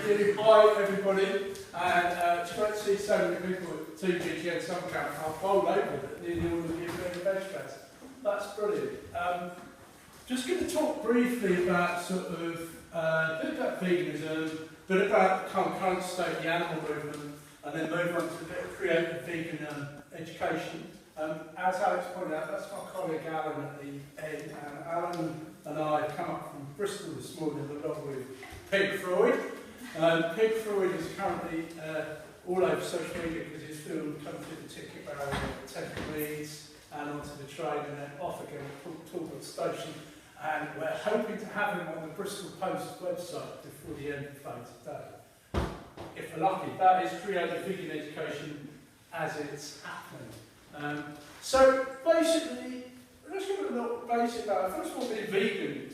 Thank you. Hi, everybody. And it's great to see so many people at Teen VGN Summer Camp. I've bowled over that nearly all of you are doing Vegfest. That's brilliant. Just going to talk briefly about sort of a bit about veganism, a bit about the current state of the animal movement, and then move on to a bit of creative vegan education. As Alex pointed out, that's my colleague Alan at the end. Alan and I have come up from Bristol this morning along with Pig Freud. Pig Freud is currently all over social media because his film comes through the ticket barrier at Temple Meads and onto the train and then off again at Talbot Station. And we're hoping to have him on the Bristol Post website before the end of play today. If we're lucky, that is creative vegan education as it's happening. So basically, let's give it a little basic about, first of all, being vegan.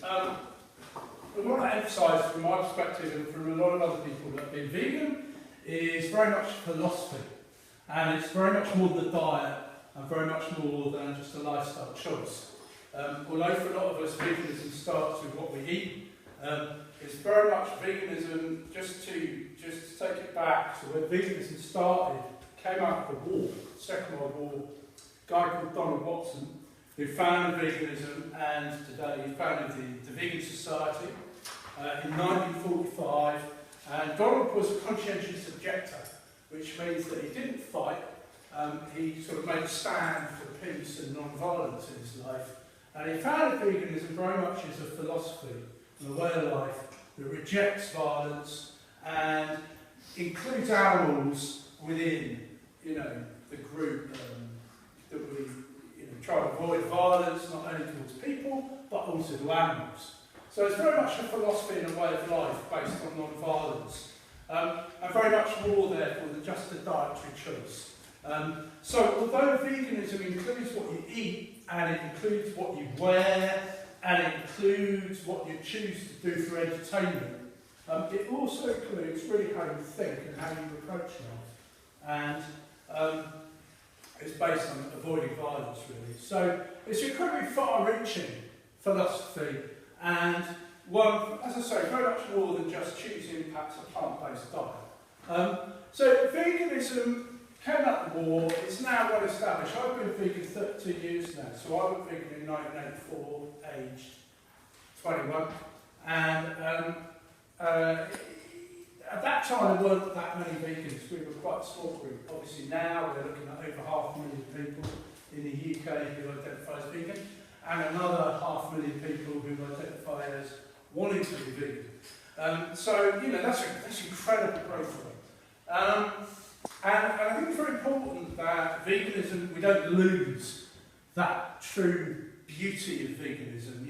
We want to emphasise from my perspective and from a lot of other people that being vegan is very much philosophy, and it's very much more than a diet and very much more than just a lifestyle choice. Although for a lot of us veganism starts with what we eat, it's very much veganism, just to take it back to where veganism started, came out of the war, Second World War, a guy called Donald Watson, who founded veganism, and today he founded the Vegan Society in 1945. And Donald was a conscientious objector, which means that he didn't fight. He sort of made a stand for peace and non-violence in his life. And he founded veganism very much as a philosophy and a way of life that rejects violence and includes animals within, the group that we try to avoid violence, not only towards people, but also to animals. So it's very much a philosophy and a way of life based on non-violence. And very much more, therefore, than just a dietary choice. So although veganism includes what you eat, and it includes what you wear, and it includes what you choose to do for entertainment, it also includes really how you think and how you approach life. And it's based on avoiding violence, really. So it's incredibly far-reaching philosophy, and one, as I say, very much more than just choosing perhaps a plant-based diet. So veganism came out of the war, it's now well established. I've been vegan 32 years now, so I went vegan in 1984, aged 21, and at that time there weren't that many vegans. We were quite a small group. Obviously now we're looking at over 500,000 people in the UK who identify as vegan, and another 500,000 people who identify as wanting to be vegan. So that's incredible growth rate. And I think it's very important that veganism, we don't lose that true beauty of veganism.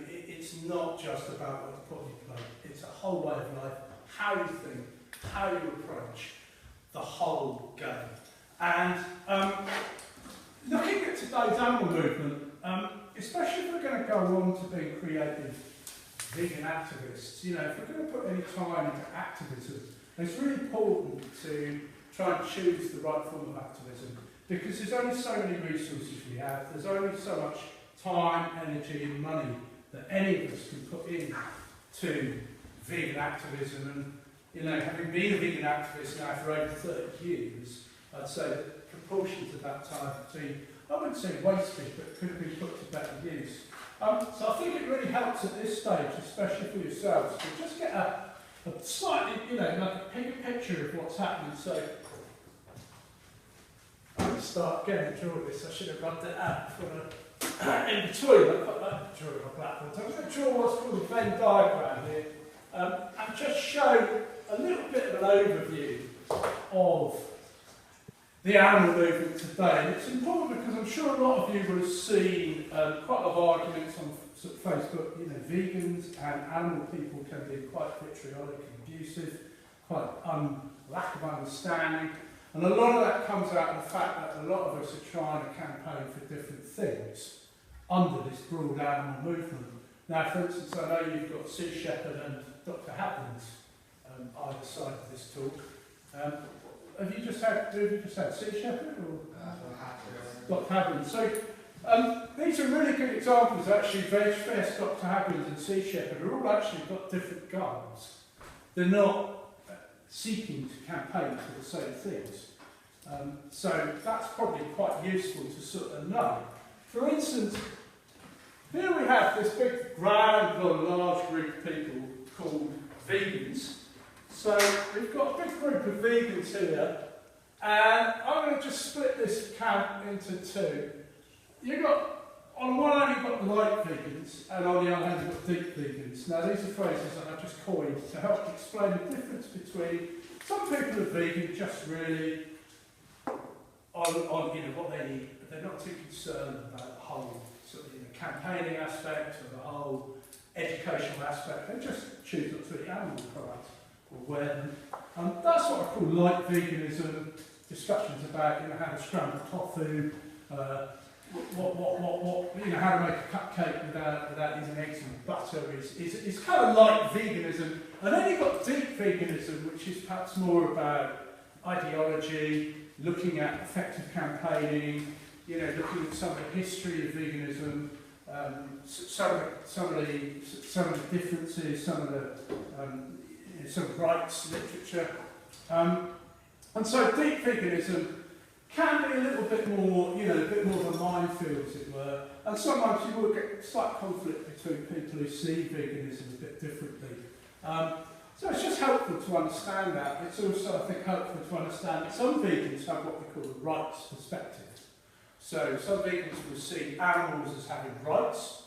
It's not just about what you put on your plate. It's a whole way of life, how you think, how you approach the whole game. And looking at today's animal movement, especially if we're going to go on to being creative vegan activists, if we're going to put any time into activism, it's really important to try and choose the right form of activism, because there's only so many resources we have, there's only so much time, energy and money that any of us can put in to vegan activism. And having been a vegan activist now for over 30 years, I'd say that the proportion to that time between, I wouldn't say wasted, but could have been put to better use. So I think it really helps at this stage, especially for yourselves, to just get a slightly, like a bigger picture of what's happening. So I'm going to start again to draw this. I should have rubbed it out in between. I put that drawing on platform. So I'm going to draw what's called a Venn diagram here, and just show a little bit of an overview of the animal movement today. And it's important because I'm sure a lot of you will have seen quite a lot of arguments on Facebook. Vegans and animal people can be quite vitriolic and abusive, quite lack of understanding. And a lot of that comes out of the fact that a lot of us are trying to campaign for different things under this broad animal movement. Now, for instance, I know you've got Sea Shepherd and Dr. Happens either side of this talk. Have you just had Sea Shepherd or Dr. Happens? So these are really good examples. Actually, VegfestUK, Dr. Happens and Sea Shepherd are all actually got different goals. They're not seeking to campaign for the same things. So that's probably quite useful to sort of know. For instance, here we have this big, grand, large group of people called vegans. So we've got a big group of vegans here, and I'm going to just split this camp into two. You've got, on one hand you've got light vegans, and on the other hand you've got deep vegans. Now these are phrases that I've just coined to help explain the difference between some people are vegan just really on what they eat. They're not too concerned about the whole sort of campaigning aspect or the whole educational aspect. They just choose not to eat animal products or wear them. That's what I call light veganism. Discussions about how to scramble tofu, how to make a cupcake without using eggs and butter is kind of light veganism. And then you've got deep veganism, which is perhaps more about ideology, looking at effective campaigning, looking at some of the history of veganism, some of the differences, some rights literature. And so deep veganism can be a little bit more, a bit more of a minefield, as it were. And sometimes you will get slight conflict between people who see veganism a bit differently. So it's just helpful to understand that. It's also, I think, helpful to understand that some vegans have what we call a rights perspective. So some vegans will see animals as having rights.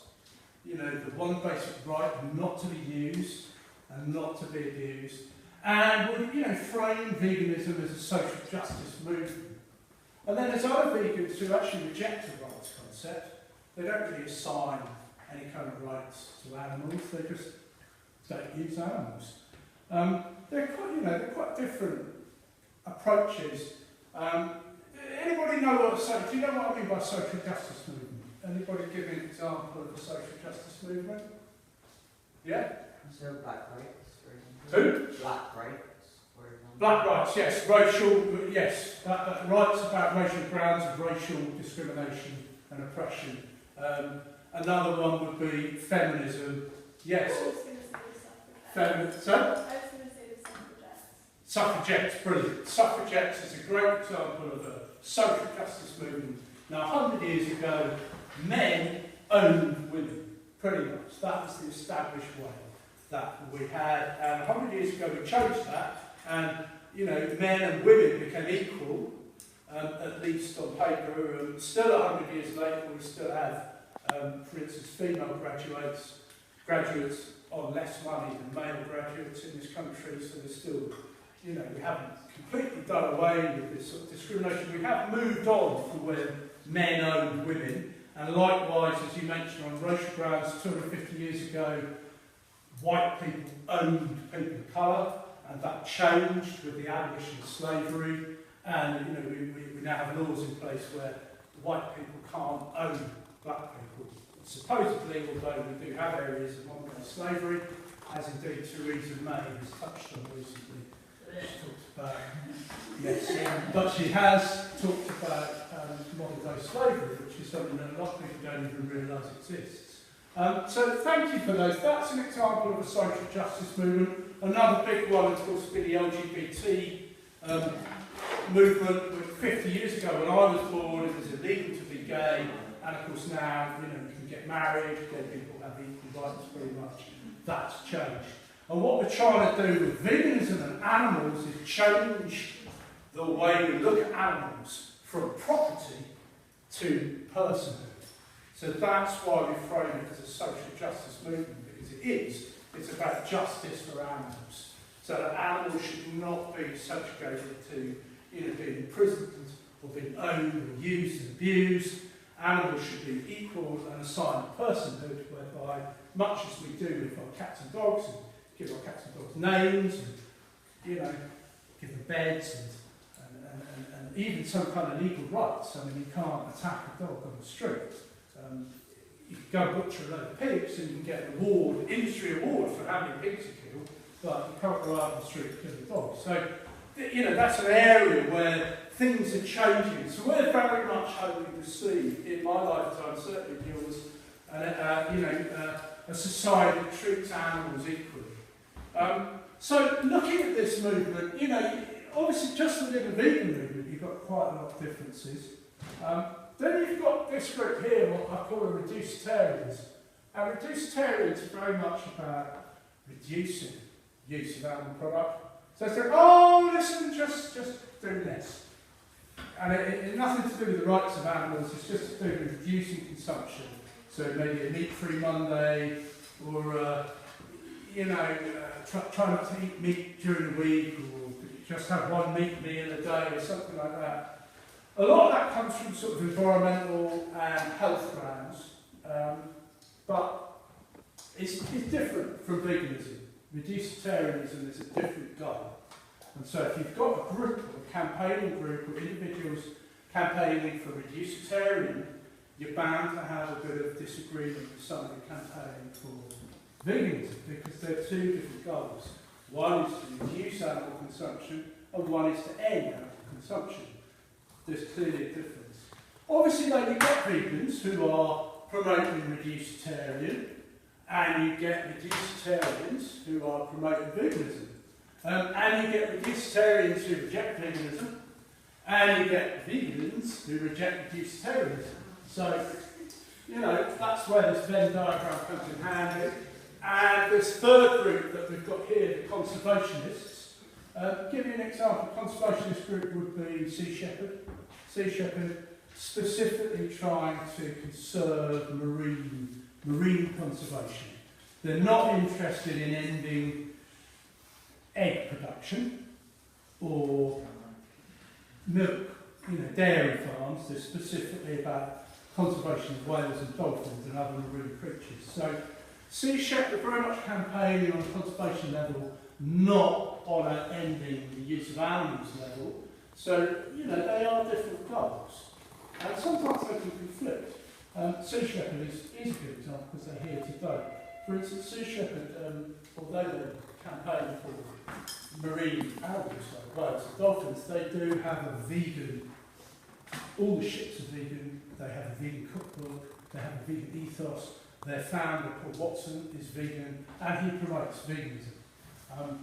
The one basic right not to be used and not to be abused. And will, frame veganism as a social justice movement. And then there's other vegans who actually reject the rights concept. They don't really assign any kind of rights to animals. They just don't use animals. They're quite different approaches. Anybody know what do you know what I mean by social justice movement? Anybody give me an example of a social justice movement? Yeah? So black rights, for Who? example. Black rights, for example. Black rights, yes. Racial, yes. Rights about racial grounds of racial discrimination and oppression. Another one would be feminism. Yes. I was going to say suffragettes. Feminism. I was going to say the suffragettes. Suffragettes, brilliant. Suffragettes is a great example of a social justice movement. Now, 100 years ago, men owned women, pretty much. That was the established way that we had. And 100 years ago, we changed that, and men and women became equal, at least on paper. Still 100 years later, we still have, for instance, female graduates on less money than male graduates in this country, so there's still, we haven't completely done away with this sort of discrimination. We have moved on from where men owned women, and likewise, as you mentioned, on racial grounds, 250 years ago, white people owned people of colour, and that changed with the abolition of slavery. And we now have laws in place where white people can't own black people. Supposedly, although we do have areas of modern slavery, as indeed Theresa May has touched on recently. She talked about, yes, but she has talked about modern day slavery, which is something that a lot of people don't even realise exists. So thank you for those. That's an example of a social justice movement. Another big one, of course, would be the LGBT movement. 50 years ago, when I was born, it was illegal to be gay, and of course now, you can get married, gay people have equal rights pretty much. That's changed. And what we're trying to do with veganism and animals is change the way we look at animals from property to personhood. So that's why we frame it as a social justice movement, because it is. It's about justice for animals. So that animals should not be subjugated to being imprisoned or being owned or used and abused. Animals should be equal and assigned personhood, whereby, much as we do with our cats and dogs, and give our cats and dogs names, and give them beds, and even some kind of legal rights. I mean, you can't attack a dog on the street. You can go butcher a load of pigs and you can get an award, industry award for how many pigs you kill, but you can't go out on the street and kill a dog. So, that's an area where things are changing. So we're very much hoping to see, in my lifetime, certainly yours, a society that treats animals equally. So looking at this movement, you know, obviously just within the vegan movement, you've got quite a lot of differences. Then you've got this group here, what I call the reducitarians. And reducitarians are very much about reducing use of animal product. So they say, oh, listen, just do this. And it's nothing to do with the rights of animals, it's just to do with reducing consumption. So maybe a meat-free Monday, or try not to eat meat during the week, or just have one meat meal a day, or something like that. A lot of that comes from sort of environmental and health grounds, but it's different from veganism. Reducitarianism is a different goal. And so if you've got a group, or a campaigning group, or individuals campaigning for reducitarian, you're bound to have a bit of disagreement with somebody campaigning for veganism, because they're two different goals. One is to reduce animal consumption, and one is to end animal consumption. There's clearly a difference. Obviously, then you've got vegans who are promoting reducitarian, and you get reducitarians who are promoting veganism. And you get reducitarians who reject veganism, and you get vegans who reject reducitarianism. So, you know, that's where this Venn diagram comes in handy. And this third group that we've got here, the conservationists, give you an example. Conservationist group would be Sea Shepherd. Sea Shepherd specifically trying to conserve marine conservation. They're not interested in ending egg production or milk, dairy farms. They're specifically about conservation of whales and dolphins and other marine creatures. So Sea Shepherd are very much campaigning on a conservation level, not on an ending the use of animals level. So, they are different goals. And sometimes they can conflict. Sea Shepherd is a good example because they're here today. For instance, Sea Shepherd, although they're campaigning for marine animals like whales and dolphins, they do have a vegan, all the ships are vegan, they have a vegan cookbook, they have a vegan ethos, their founder, Paul Watson, is vegan, and he promotes veganism.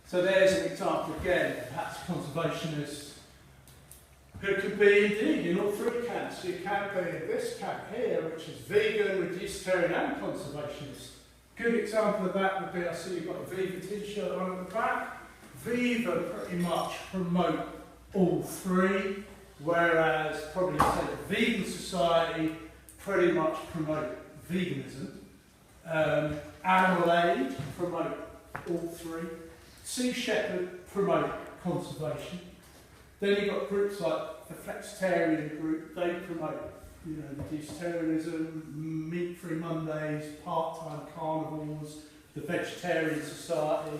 So there's an example again, perhaps conservationists, who could be indeed in all three camps. You can be in this camp here, which is vegan, reducitarian and conservationist. Good example of that would be, I see you've got a Viva t-shirt on at the back. Viva pretty much promote all three, whereas probably say the Vegan Society pretty much promote veganism. Animal Aid promote all three. Sea Shepherd promote conservation. Then you've got groups like the Flexitarian group, they promote, vegetarianism, meat-free Mondays, part-time carnivores, the Vegetarian Society,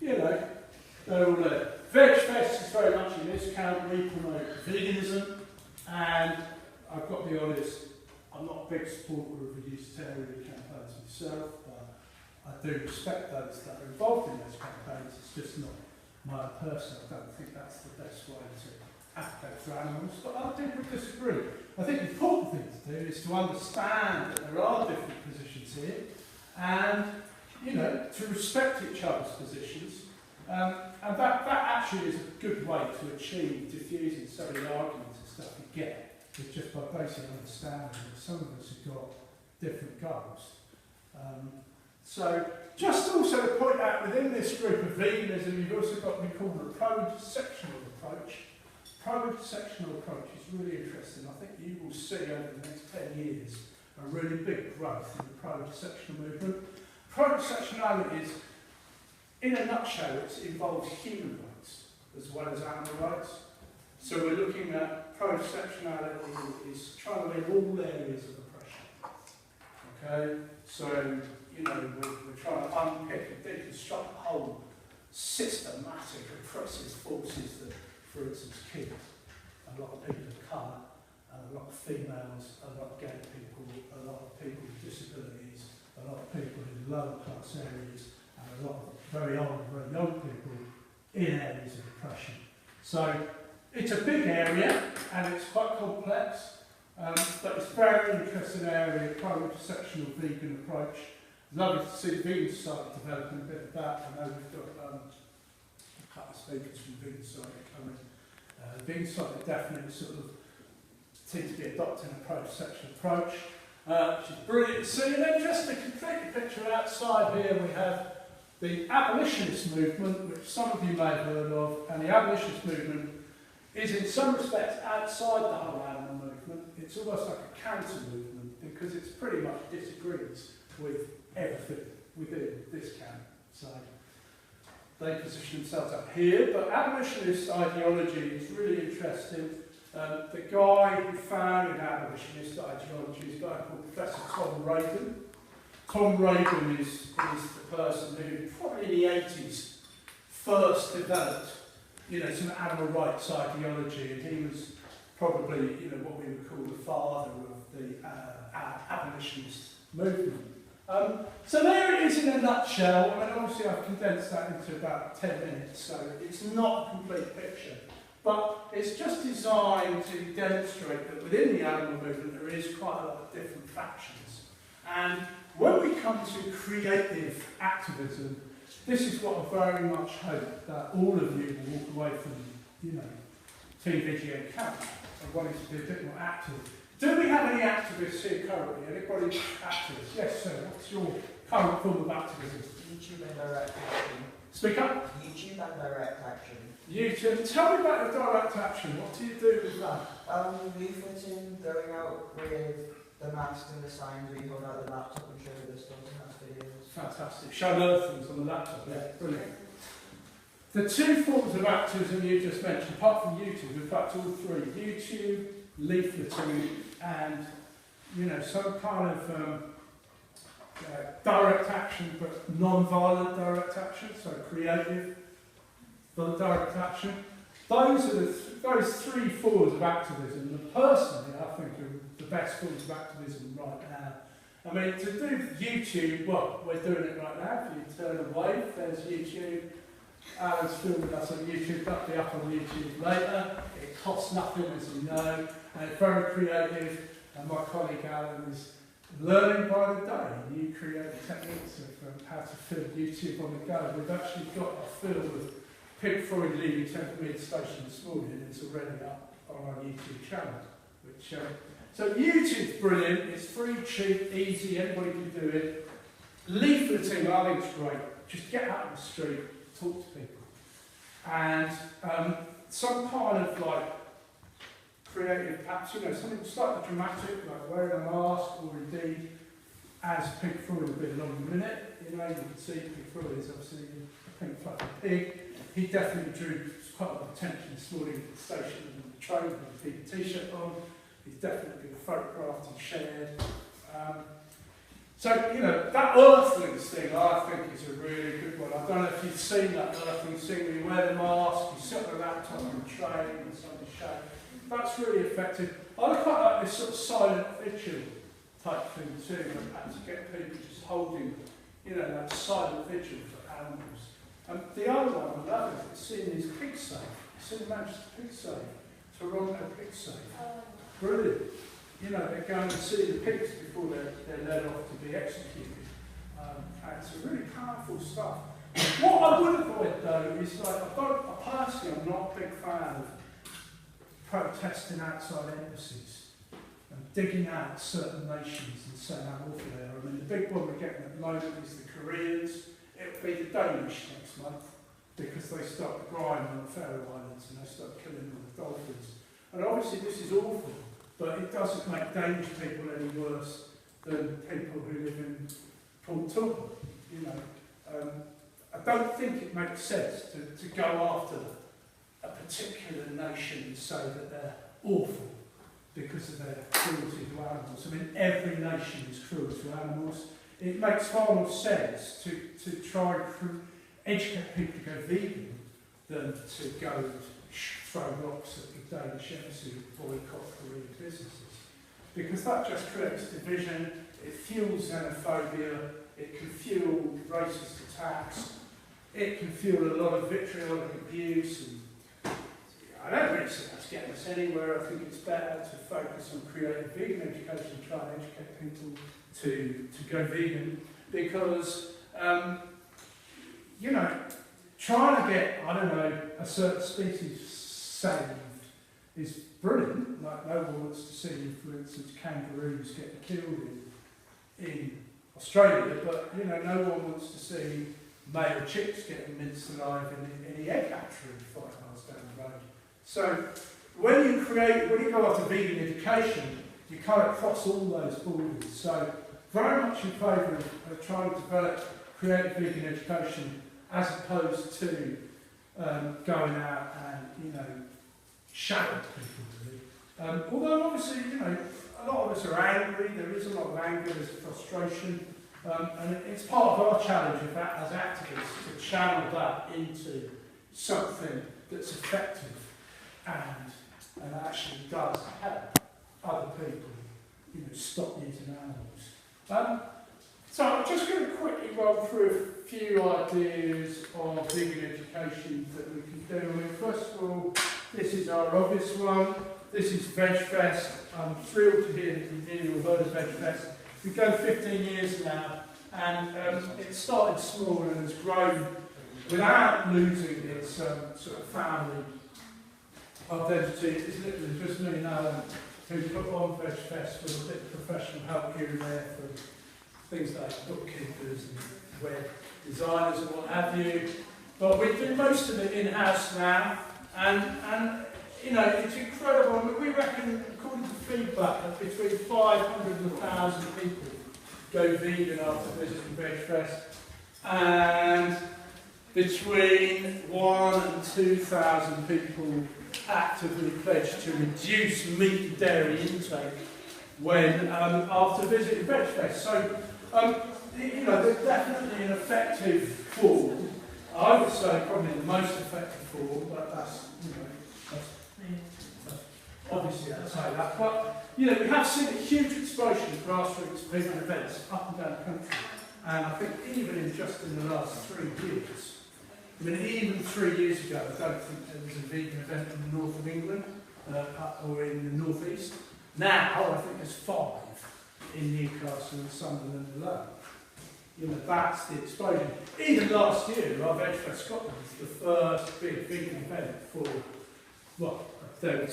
they're all there. VegFest is very much in this camp, we promote veganism, and I've got to be honest, I'm not a big supporter of vegetarian campaigns myself, but I do respect those that are involved in those campaigns. It's just not my person. I don't think that's the best way to advocate for animals, but other people disagree. I think the important thing to do is to understand that there are different positions here, and to respect each other's positions, and that actually is a good way to achieve diffusing some of the arguments and stuff you get, is just by basic understanding that some of us have got different goals. So, just also to point out, within this group of veganism, you've also got what we call the pro-intersectional approach. Pro-intersectional approach is really interesting. I think you will see over the next 10 years a really big growth in the pro-intersectional movement. Pro-intersectionality is, in a nutshell, it involves human rights as well as animal rights. So we're looking at pro-intersectionality is trying to win all areas of oppression. Okay, so we're trying to unpick and deconstruct the whole systematic oppressive forces that, for instance, kill a lot of people of colour, a lot of females, a lot of gay people, a lot of people with disabilities, a lot of people in lower class areas, and a lot of very old, very young people in areas of oppression. So it's a big area and it's quite complex, but it's a very interesting area, pro-intersectional vegan approach. lovely to see the Vegan Society developing a bit of that. I know we've got a couple of speakers from the Vegan Society coming. The Vegan Society definitely sort of seems to be adopting a pro-sexual approach, which is brilliant to see. And then just to complete the picture outside here, we have the abolitionist movement, which some of you may have heard of, and the abolitionist movement is in some respects outside the whole animal movement. It's almost like a counter movement because it's pretty much disagrees with everything within this camp. So they position themselves up here, but abolitionist ideology is really interesting. The guy who founded abolitionist ideology is a guy called Professor Tom Reagan. Tom Reagan is the person who probably in the 80s first developed, some animal rights ideology, and he was probably, what we would call the father of the abolitionist movement. So there it is in a nutshell. I mean, obviously I've condensed that into about 10 minutes, so it's not a complete picture. But it's just designed to demonstrate that within the animal movement there is quite a lot of different factions. And when we come to creative activism, this is what I very much hope that all of you will walk away from, Teen VGN Camp and wanting to be a bit more active. Do we have any activists here currently? Anybody activists? Yes, sir. What's your current form of activism? YouTube and direct action. Speak up. YouTube and direct action. YouTube. Tell me about the direct action. What do you do with that? Leafleting, going out with the mask and the signs, we hold out the laptop and show the stuff and have videos. Fantastic. Show other things on the laptop. Yeah, brilliant. The two forms of activism you just mentioned, apart from YouTube, in fact all three, YouTube, leafleting, and some kind of direct action, but non-violent direct action, so creative direct action. Those are those three forms of activism that personally I think are the best forms of activism right now. I mean, to do YouTube, well, we're doing it right now. If you turn away, there's YouTube. Alan's filming us on YouTube. That'll be up on YouTube later. It costs nothing, as you know, and it's very creative. And my colleague Alan is learning by the day new creative techniques of how to film YouTube on the go. We've actually got a film of Pig Freud leaving Temple Mead Station this morning, and it's already up on our YouTube channel. Which, so YouTube's brilliant. It's free, cheap, easy. Anybody can do it. Leafleting, I think, is great. Just get out on the street, talk to people, and some kind of like creative, perhaps something slightly dramatic, like wearing a mask, or indeed, as Pig Freud will be along in a minute. You can see Pig Freud is obviously a pink fluffy pig. He definitely drew quite a lot of attention this morning at the station and the train with a big t-shirt on. He's definitely been photographed and shared. So, that Earthlings thing I think is a really good one. I don't know if you've seen that Earthlings thing where you wear the mask, you sit on a laptop on the train and somebody's showing. That's really effective. I quite like this sort of silent vigil type thing too, and to get people just holding, that silent vigil for animals. The other one I love is seeing these pig safe. Seeing Manchester Pig Safe, Toronto Pig Safe. Brilliant. They go and see the pigs before they're led off to be executed. And it's really powerful stuff. What I would avoid though is personally I'm not a big fan of protesting outside embassies and digging out certain nations and saying how awful they are. I mean, the big one we're getting at the moment is the Koreans. It'll be the Danish next month because they start grinding on the Faroe Islands and they start killing all the dolphins. And obviously this is awful, but it doesn't make Danish people any worse than people who live in Pontoon. I don't think it makes sense to go after a particular nation and say that they're awful because of their cruelty to animals. I mean, every nation is cruel to animals. It makes far more sense to try and educate people to go vegan than to go and throw rocks at the Danish embassy and boycott Korean businesses. Because that just creates division, it fuels xenophobia, it can fuel racist attacks, it can fuel a lot of vitriolic abuse. And I don't really see that's getting us anywhere. I think it's better to focus on creating vegan education, try and educate people to go vegan. because, you know, trying to get, I don't know, a certain species saved is brilliant. Like, no one wants to see, for instance, kangaroos get killed in Australia, but, you know, no one wants to see male chicks getting minced alive in the egg hatchery 5 miles down the road. So, when you go after vegan education, you can't cross all those borders. So, very much in favour of trying to develop creative vegan education as opposed to going out and, you know, shadowing people, really. Although, obviously, you know, a lot of us are angry, there is a lot of anger, there's frustration, and it's part of our challenge as activists to channel that into something that's effective and actually does help other people, you know, stop using animals. So I'm just going to quickly roll through a few ideas of vegan education that we can do. I mean, first of all, this is our obvious one. This is VegFest. I'm thrilled to hear that you've nearly all heard of VegFest. We've gone 15 years now, and it started small and has grown without losing its sort of family identity. It's literally just me and Alan who put on VegFest with a bit of professional help here and there from things like bookkeepers and web designers and what have you. But we do most of it in-house now, and you know, it's incredible. I mean, we reckon, according to feedback, that between 500 and 1,000 people go vegan after visiting VegFest, and between 1,000 and 2,000 people actively pledge to reduce meat and dairy intake when after visiting VegFest. So, you know, they're definitely an effective form. I would say probably the most effective form, but that's, you know, that's obviously I'd say that. But, you know, we have seen a huge explosion of grassroots vegan events up and down the country. And I think even in just in the last 3 years, I mean, even 3 years ago, I don't think there was a vegan event in the north of England or in the northeast. Now, I think there's 5 in Newcastle and Sunderland alone. You know, that's the explosion. Even last year, our VegFest Scotland was the first big vegan event for, well, there were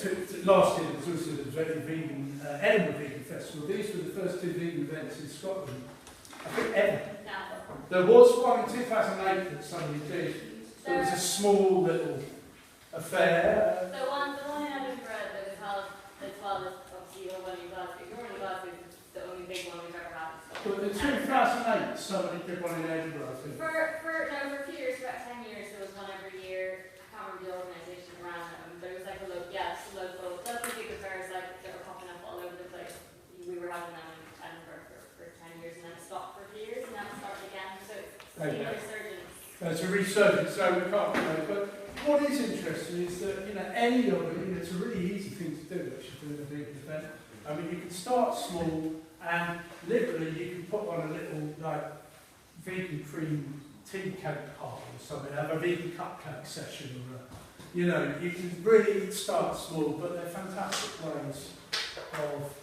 last year there was also the vegan, Edinburgh Vegan Festival. These were the first 2 vegan events in Scotland, I think, ever. There was one in 2008 that somebody did. It was a small little affair. The one in Edinburgh that was held, obviously you're one of you guys, but you're one of you guys is the only big one we've ever had. But in 2008, somebody did one in Edinburgh, I think. For a few years, for about 10 years, there was one every year. I can't remember the organisation around it. There was like a local big affairs like that were popping up all over the place. We were having them in Edinburgh for 10 years, and then it stopped for a few years, and then it started again. So it's a resurgence. It's a resurgence, so we can't, you know, but what is interesting is that, you know, any of it, you know, it's a really easy thing to do, actually, doing a vegan event. I mean, you can start small, and literally you can put on a little, like, vegan cream tea cake party or something, have a vegan cupcake session, or you know, you can really start small, but they're fantastic ways of,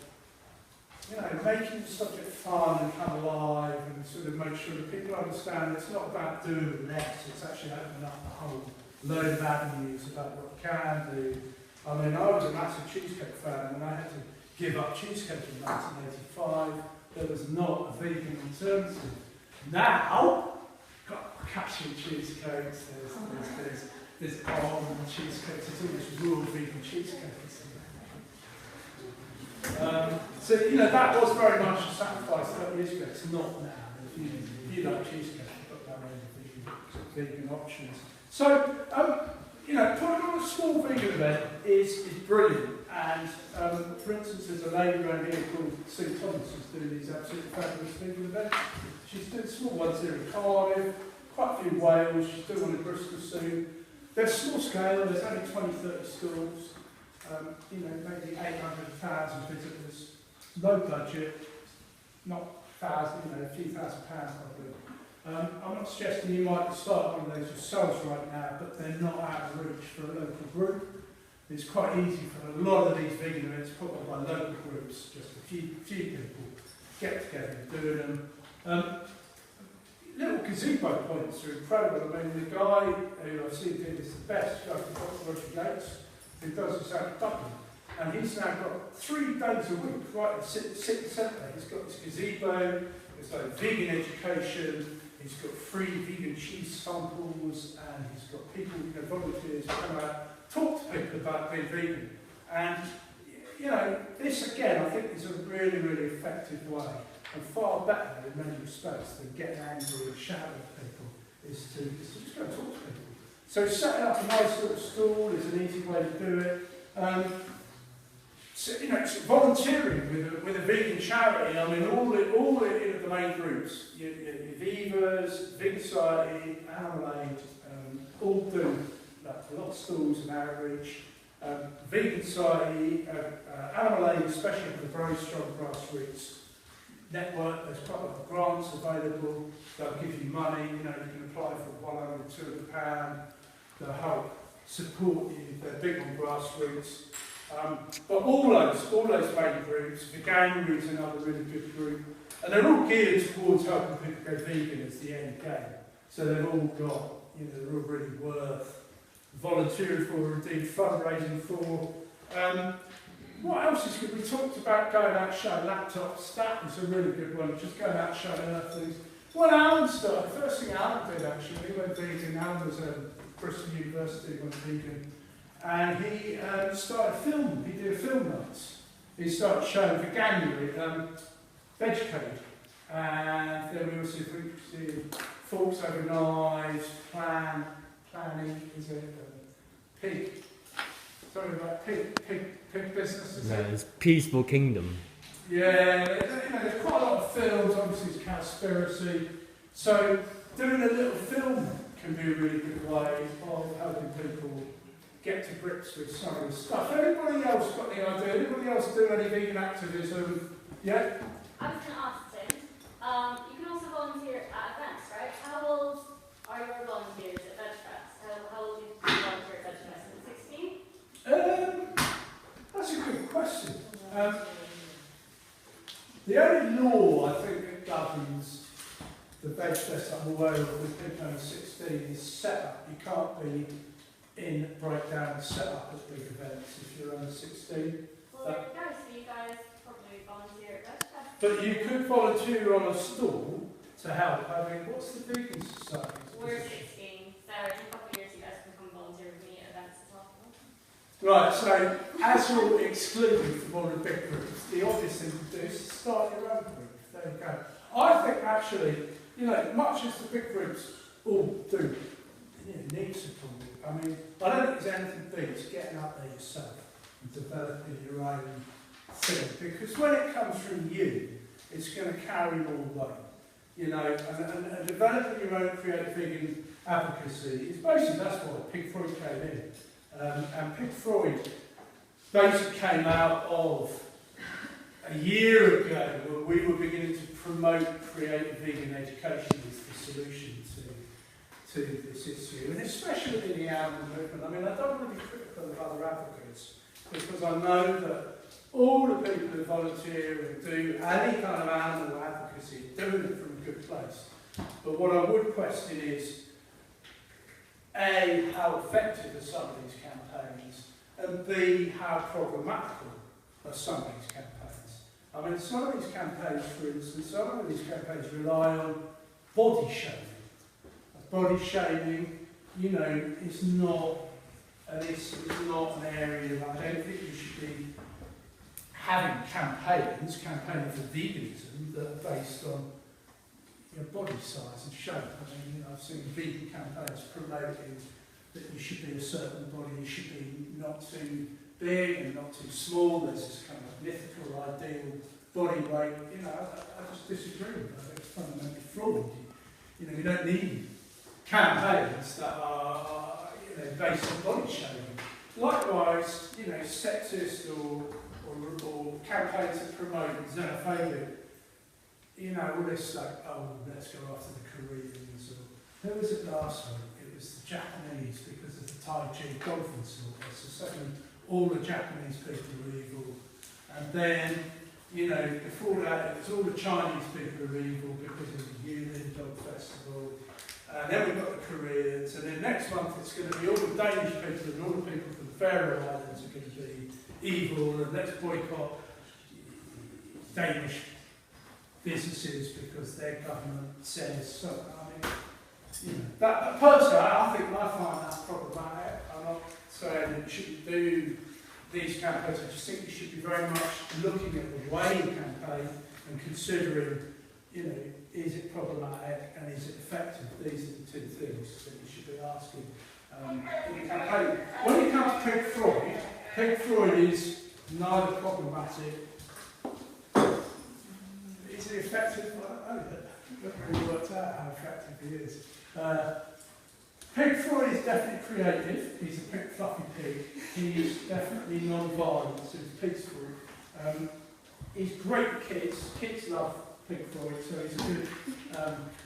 you know, making the subject fun and come alive and sort of make sure that people understand it's not about doing less, it's actually opening up a whole load of avenues about what you can do. I mean, I was a massive cheesecake fan, and I had to give up cheesecake in 1985. There was not a vegan alternative. Now, got cashew cheesecakes, there's almond cheesecakes, there's all this raw vegan cheesecakes. So, you know, that was very much a sacrifice 30 years ago. It's not now. If you like cheesecake, you've got that range of vegan options. So, you know, putting on a small vegan event is brilliant. And, for instance, there's a lady around here called Sue Thomas who's doing these absolutely fabulous vegan events. She's doing small ones here in Cardiff, quite a few in Wales, she's doing one in Bristol soon. They're small scale, there's only 20-30 schools. You know, maybe 800,000 visitors, low budget, not thousand, you know, a few £1,000 probably. I'm not suggesting you might start one of those yourselves right now, but they're not out of reach for a local group. It's quite easy for a lot of these vegan events put on by local groups, just a few people get together and do them. gazebo points are incredible. I mean, the guy who I've seen do this the best, Dr. Roger Gates, who does this out of Dublin, and he's now got 3 days a week, right, at city centre. He's got this gazebo, there's like vegan education, he's got free vegan cheese samples, and he's got people, you know, volunteers come out, talk to people about being vegan. And, you know, this again, I think is a really, really effective way, and far better in many respects than getting angry and shouting at people, is to just go and talk to people. So setting up a nice little stall is an easy way to do it. So, you know, it's volunteering with a vegan charity. I mean, all the main groups, your Vivas, Vegan Society, Animal Aid, all do like, a lot of stalls and outreach. Vegan Society, Animal Aid, especially with a very strong grassroots network. There's quite a lot of grants available. They'll give you money. You know, you can apply for £100, £200. They'll help support you. They're big on grassroots. But all those main groups, Veganuary is another really good group, and they're all geared towards helping people go vegan as the end game. So they've all got, you know, they're all really worth volunteering for, or indeed fundraising for. What else is good? We talked about going out showing laptops. That was a really good one, just going out showing other things. Well, Alan started, the first thing Alan did actually, he went vegan. Alan was at Bristol University, went vegan. And he started filming, he did film nights. He started showing Veganuary, VegfestUK. And then we also see Forks Over Knives, Planning, is it Pig? Sorry about pig business, No, it's Peaceful Kingdom. Yeah, you know, there's quite a lot of films, obviously it's Cowspiracy. So doing a little film can be a really good way of helping people get to grips with some of this stuff. Anybody else got any idea? Anybody else do any vegan activism? Yeah? I was going to ask Tim, you can also volunteer at events, right? How old are your volunteers at VegFest? How old do you volunteer at VegFest? 16? That's a good question. The only law, I think, that governs the VegFest I'm aware of with people under 16 is set up. You can't be in breakdown and set up at big events if you're under 16. Well, there you go, so you guys probably volunteer at VegFest. But you could volunteer on a stall to help. I mean, what's the Vegan Society? We're 16, so in a couple of years you guys can come volunteer with me at events as well. Right, so as you're excluded from all the big groups, the obvious thing to do is start your own group. There you go. I think actually, you know, much as the big groups all do, you know, need support. I mean, I don't think there's anything beats getting up there yourself and developing your own thing, because when it comes from you, it's going to carry all the weight. You know, and developing your own creative vegan advocacy is basically, that's why Pig Freud came in. And Pig Freud basically came out of a year ago when we were beginning to promote creative vegan education as the solution to this issue, and especially in the animal movement. I mean, I don't want to be critical of other advocates, because I know that all the people who volunteer and do any kind of animal advocacy are doing it from a good place. But what I would question is, A, how effective are some of these campaigns, and B, how problematical are some of these campaigns. I mean, some of these campaigns, for instance, some of these campaigns rely on body shaming. Body shaming, you know, is not an area that I don't think you should be having campaigns for veganism that are based on your body size and shape. I mean, you know, I've seen vegan campaigns promoting that you should be a certain body, you should be not too big and not too small. There's this kind of mythical ideal body weight. You know, I just disagree with that. It's fundamentally flawed. You know, we don't need campaigns that are you know, based on body shaming. Likewise, you know, sexist or campaigns that promote xenophobia. You know, all this like, oh, let's go after the Koreans, or who was it last week? It was the Japanese because of the Tai Chi dolphin slaughter. So suddenly all the Japanese people are evil. And then, you know, before that it was all the Chinese people are evil because of the Yulin Dog Festival. and then we've got the Koreans, and then next month it's going to be all the Danish people and all the people from the Faroe Islands are going to be evil, and let's boycott Danish businesses because their government says so. I mean, you know, that personally, I think I find that problematic. I'm not saying that you shouldn't do these campaigns. I just think you should be very much looking at the way you campaign and considering, you know, is it problematic and is it effective? These are the two things that you should be asking in the campaign. When it comes to Pink Floyd is neither problematic. Is it effective? I don't know. I haven't really worked out how effective he is. Pink Floyd is definitely creative. He's a pink fluffy pig. He's definitely non-violent, so he's peaceful. He's great with kids. Kids love Pink Floyd, so he's a good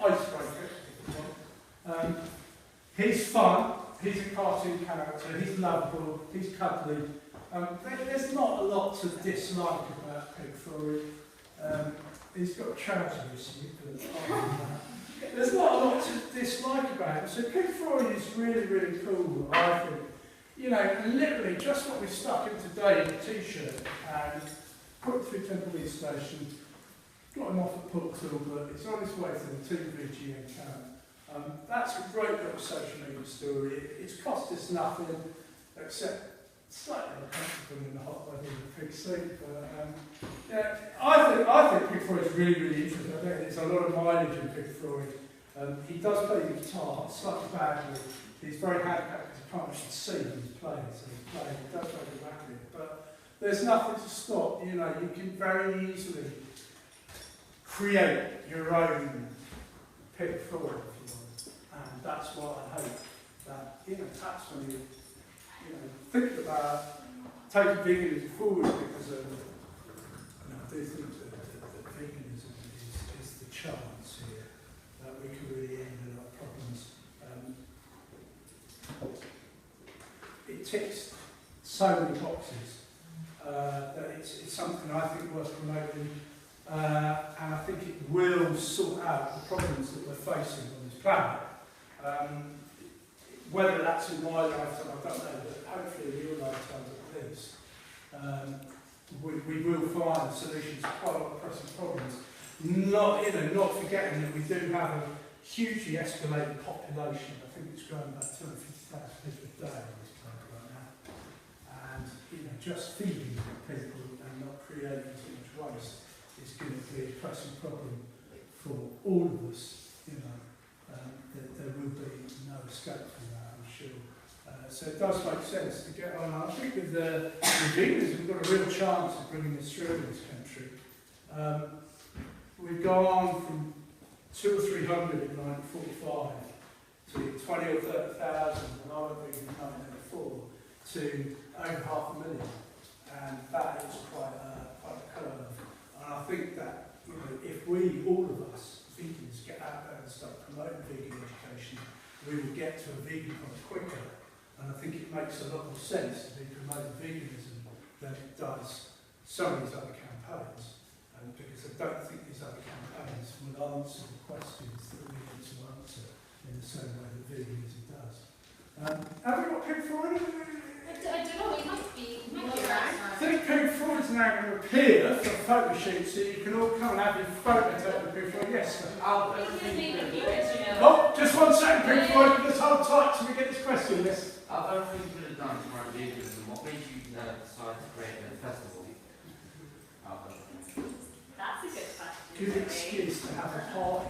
icebreaker. He's fun. He's a cartoon character. He's lovable. He's cuddly. There's not a lot to dislike about Pink Floyd. He's got a trouser issue, but other than that, there's not a lot to dislike about him. So Pink Floyd is really, really cool, I think. You know, literally just what we stuck in today in a t-shirt and put it through Temple Station, got him off at Portal, but it's on his way to the Teen VGN Camp. That's a great little social media story. It's cost us nothing, except slightly uncomfortable in the hot weather with a pig suit, but yeah, I think Pink Floyd is really, really interesting. I think there's a lot of mileage in Pink Floyd. He does play the guitar slightly badly. He's very handicapped because he can't actually see when he's playing, so he's playing. He does play the badly, but there's nothing to stop. You know, you can very easily create your own Pink Floyd if you want, and that's what I hope that, you know, that's when you think about taking veganism forward, because I do think that veganism is the chance here that we can really end a lot of problems. It ticks so many boxes that it's something I think worth promoting, and I think it will sort out the problems that we're facing on this planet. Whether that's in my lifetime, I don't know, but hopefully in your lifetime at least, we will find solutions to quite a lot of pressing problems. Not forgetting that we do have a hugely escalating population. I think it's growing about 250,000 people a day on this planet right now. And just feeding people and not creating too much waste is going to be a pressing problem for all of us. There will be no escape from that, I'm sure. So it does make sense to get on. I think with veganism, we've got a real chance of bringing this through in this country. We've gone from 200 or 300 in 1945 to 20 or 30,000 when I went vegan in 1984 to over 500,000, and that is quite a curve. And I think that if we, all of us, vegans, get out there and start promoting vegan education, we will get to a vegan product quicker. And I think it makes a lot more sense to be promoting veganism than it does some of these other campaigns. Because I don't think these other campaigns will answer the questions that we need to answer in the same way that veganism does. Have we got Pink Floyd? I don't know, it might be around. I think Pink Floyd's now going to appear for a photo shoot, so you can all come and have your photo taken with Pink Floyd. Yes, sir. Oh, just 1 second, Pink Floyd. Let's hold tight till we get this question. Yes. Out of everything you could have done to promote veganism, what made you decide to create a festival? That's a good question. Good excuse to have a party.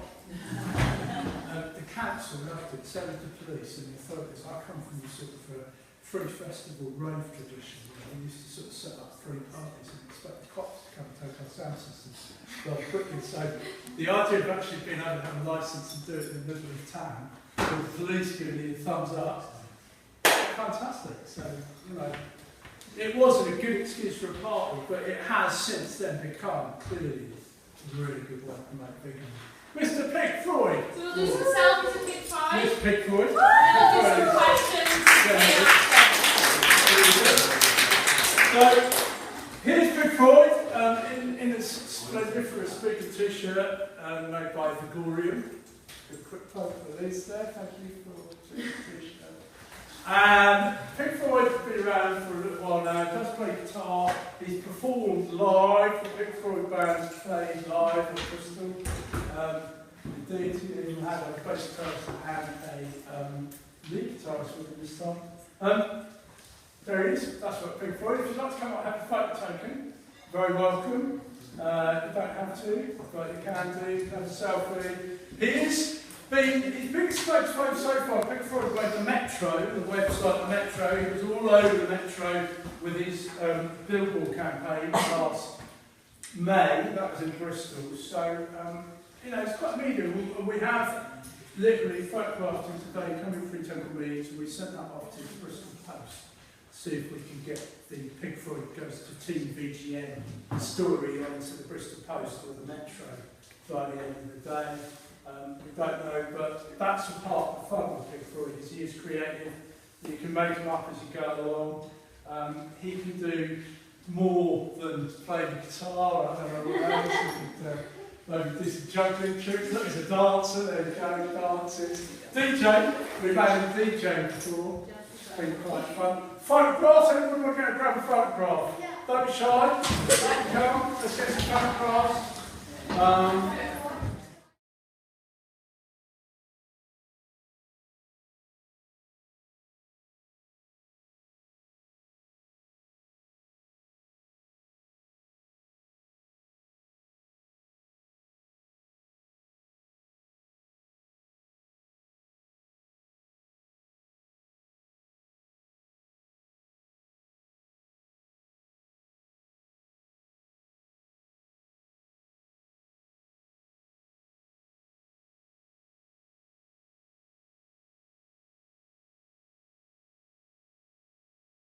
The council loved it, so did the police and the authorities. I come from the sort of free festival rave tradition where we used to sort of set up free parties and expect the cops to come and take our sound systems rather quickly. So the idea of actually being able to have a licence and do it in the middle of town with the police giving you a thumbs up, fantastic. So, it wasn't a good excuse for a party, but it has since then become clearly a really good way to make veganism. Mr. Pink Floyd! So we'll do some selfies with Pink Floyd. Mr. Pink Floyd. We'll do some questions. So, here's Pink Floyd in a splendiferous speaker t-shirt made by Vegorium. A quick plug for Liz there, thank you for presentation. And Pink Floyd has been around for a little while now, does play guitar, he's performed live, the Pink Floyd band's played live at Bristol. Indeed, he had a bass guitarist and a lead guitarist with him this time. There he is, that's what Pink Floyd. If you'd like to come up and have a photo token, very welcome. You don't have to, but you can do. You can have a selfie. He's been exposed so far. Pink Floyd went to Metro, the website of Metro. He was all over the Metro with his billboard campaign last May. That was in Bristol. So, you know, it's quite media. We have literally photographed him today coming through Temple Meads, and we sent that off to the Bristol Post. See if we can get the Pink Floyd goes to Teen VGN story onto the Bristol Post or the Metro by the end of the day. We don't know, but that's a part of the fun with Pink Floyd, is he is creative. You can make him up as you go along. He can do more than play the guitar. I don't know what else. He could maybe do some juggling tricks. Look, he's a dancer, there you go, dances. DJ, we've had a DJ before. It's been quite fun. Photographs, anyone want to go grab a photograph? Yeah. Don't be shy. Come, let's get some photographs.